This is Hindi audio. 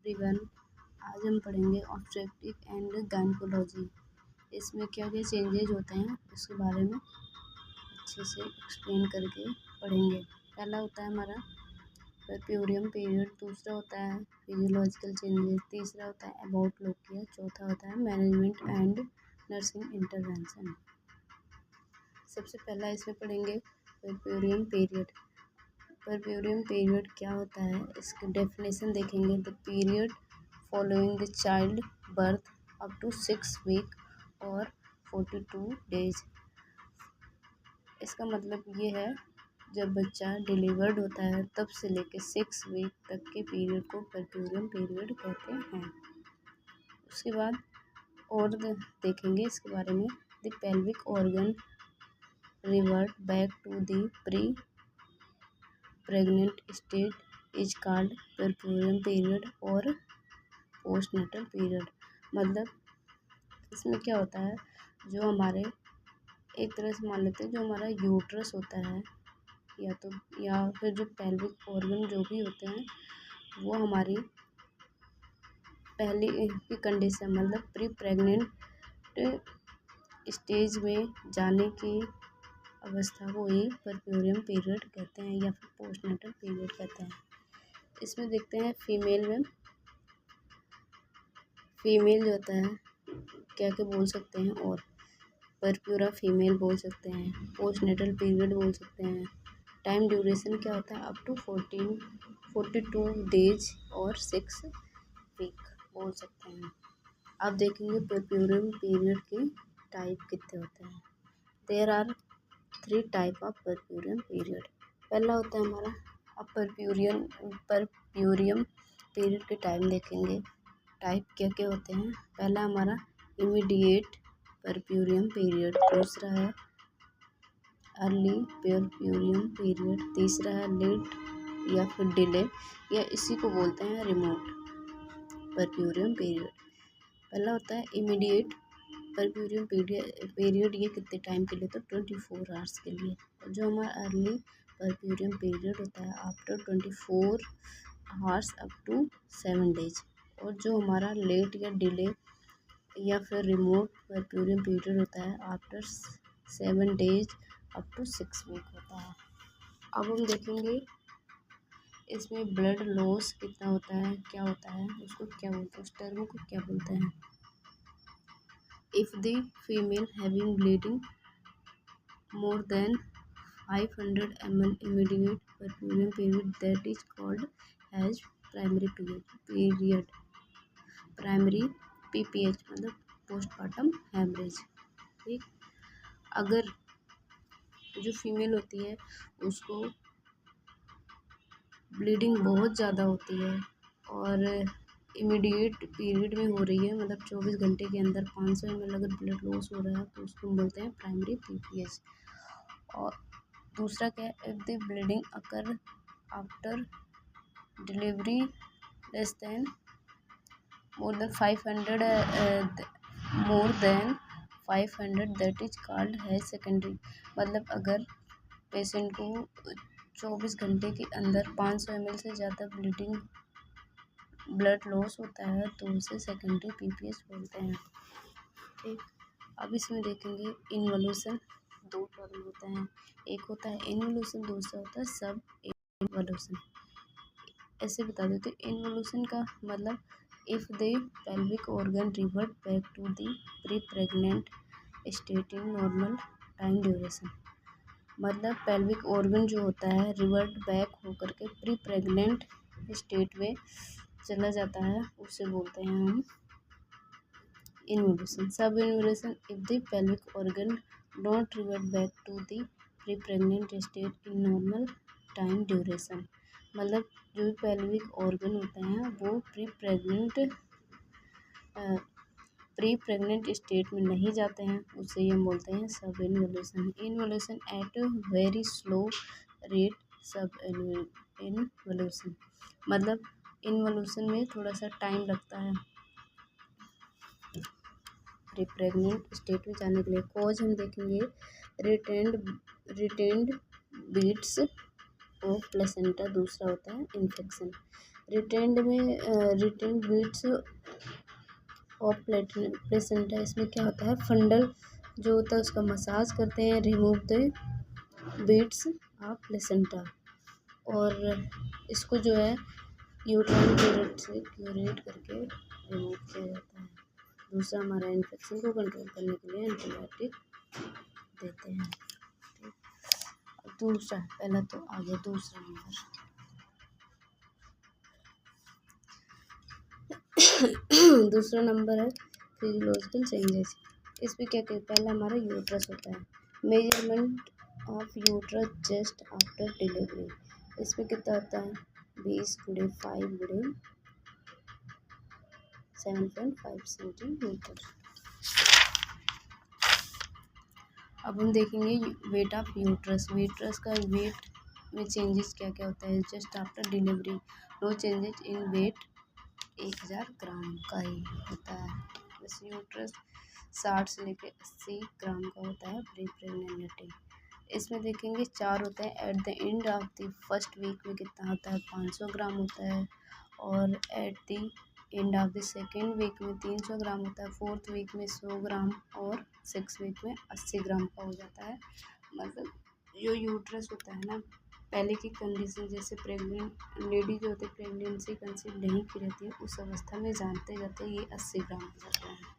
एवरीवन। आज हम पढ़ेंगे ऑब्स्टेट्रिक एंड गायनेकोलॉजी। इसमें क्या क्या चेंजेज होते हैं उसके बारे में अच्छे से एक्सप्लेन करके पढ़ेंगे। पहला होता है हमारा परप्यूरियम पीरियड, दूसरा होता है फिजियोलॉजिकल चेंजेस, तीसरा होता है अबाउट लोकिया, चौथा होता है मैनेजमेंट एंड नर्सिंग इंटरवेंशन। सबसे पहला इसमें पढ़ेंगे परप्यूरियम पीरियड। परप्यूरियम पीरियड क्या होता है, इसकी डेफिनेशन देखेंगे। The period following the child birth up to 6 week और 42 डेज। इसका मतलब ये है जब बच्चा डिलीवर्ड होता है तब से लेकर 6 वीक तक के पीरियड को परप्यूरियम पीरियड कहते हैं। उसके बाद और देखेंगे इसके बारे में। The pelvic organ revert back to the pre pregnant state is called puerperium period और पोस्टनेटल पीरियड। मतलब इसमें क्या होता है, जो हमारे एक तरह से मान लेते हैं जो हमारा यूट्रस होता है या फिर जो पेल्विक ऑर्गन जो भी होते हैं वो हमारी पहले की कंडीशन मतलब प्री प्रेग्नेंट स्टेज में जाने की अवस्था को ही परप्यूरियम पीरियड कहते हैं या फिर पोस्टनेटल पीरियड कहते हैं। इसमें देखते हैं फीमेल जो होता है क्या क्या बोल सकते हैं, और परप्यूरा फीमेल बोल सकते हैं, पोस्टनेटल पीरियड बोल सकते हैं। टाइम ड्यूरेशन क्या होता है, अप टू 42 डेज और 6 वीक बोल सकते हैं। अब देखेंगे परप्यूरियम पीरियड के टाइप कितने होते हैं। There are 3 type of puerperium period. पहला होता है हमारा अब परप्यूरियम पीरियड के टाइम देखेंगे। टाइप क्या क्या होते हैं। पहला हमारा इमीडिएट परप्यूरियम पीरियड, दूसरा है अर्ली परप्यूरियम पीरियड, तीसरा है लेट या फिर डिले या इसी को बोलते हैं रिमोट परप्यूरियम पीरियड। पहला होता है इमीडिएट परप्यूरियम पीरियड, ये कितने टाइम के लिए, तो 24 आवर्स के लिए। और जो हमारा अर्ली परप्यूरियम पीरियड होता है after 24 hours up to 7 days. और जो हमारा लेट या डिले या फिर रिमोट परप्यूरियम पीरियड होता है after 7 days up to 6 week होता है। अब हम देखेंगे इसमें ब्लड लॉस कितना होता है, क्या होता है, उसको क्या बोलते हैं, उस टर्म को क्या बोलते हैं। If the female having bleeding more than 500 ml immediate perpurium period, that is called as primary period, primary PPH मतलब पोस्टपार्टम हैमरेज। ठीक, अगर जो फीमेल होती है उसको ब्लीडिंग बहुत ज़्यादा होती है और इमीडिएट पीरियड में हो रही है, मतलब 24 घंटे के अंदर 500 ml अगर ब्लड लॉस हो रहा है तो उसको बोलते हैं प्राइमरी PPH। और दूसरा क्या है, if the bleeding occur after delivery less than more than 500 that is called है सेकेंडरी। मतलब अगर पेशेंट को 24 घंटे के अंदर 500 ml से ज़्यादा ब्लड लॉस होता है तो उसे सेकेंडरी PPH बोलते हैं। ठीक, अब इसमें देखेंगे इन्वोल्यूशन। 2 टर्म होते हैं, एक होता है इन्वोल्यूशन, दूसरा होता है सब इन्वोल्यूशन। ऐसे बता देते हैं इन्वोल्यूशन का मतलब if the pelvic organ revert back to the pre pregnant state in normal time duration. मतलब पेल्विक ऑर्गन जो होता है रिवर्ट बैक होकर के प्री प्रेग्नेंट स्टेट में चला जाता है, उसे बोलते हैं हम involution. Subinvolution if the pelvic organ don't revert back to the pre pregnant state in normal time duration. मतलब जो भी पेल्विक ऑर्गन होते हैं वो प्री प्रेग्नेंट स्टेट में नहीं जाते हैं, उसे हम बोलते हैं subinvolution. Involution at very slow rate subinvolution. मतलब इन्वोल्यूशन में थोड़ा सा टाइम लगता है प्री प्रेग्नेंट स्टेट में जाने के लिए। कॉज हम देखेंगे रिटेंड बीट्स ऑफ प्लेसेंटा, दूसरा होता है infection. Retained bits of placenta, इसमें क्या होता है, फंडल जो होता है उसका मसाज करते हैं, remove the bits of placenta, और इसको जो है यूट्राइन क्यूरेट से क्यूरेट करके रिमूव किया जाता है। दूसरा हमारा इन्फेक्शन को कंट्रोल करने के लिए एंटीबायोटिक देते हैं। ठीक, दूसरा, पहला तो आ गया दूसरा नंबर। दूसरा नंबर है फिजियोलॉजिकल चेंजेस। इसमें क्या कहते हैं, पहला हमारा यूट्रस होता है, measurement of uterus just after delivery. इसमें कितना होता है, 20/5/7.5 सेंटीमीटर। अब हम देखेंगे वेट ऑफ यूट्रस। यूट्रस का वेट में चेंजेस क्या क्या होता है, just after delivery no changes in weight, 1000 gram का ही होता है। बस यूट्रस 60 से लेकर 80 ग्राम का होता है प्री प्रेगनेंसी। इसमें देखेंगे 4 होते हैं। At the end of the first week में कितना होता है, 500 ग्राम होता है, और at the end of the second week में 300 ग्राम होता है, फोर्थ वीक में 100 ग्राम, और 6 वीक में 80 ग्राम का हो जाता है। मतलब जो यूट्रस होता है ना, पहले की कंडीशन जैसे प्रेग्नेंट लेडी जो होती है, प्रेगनेंसी कंसीव नहीं की रहती है, उस अवस्था में जानते जाते ये 80 ग्राम हो जाता है।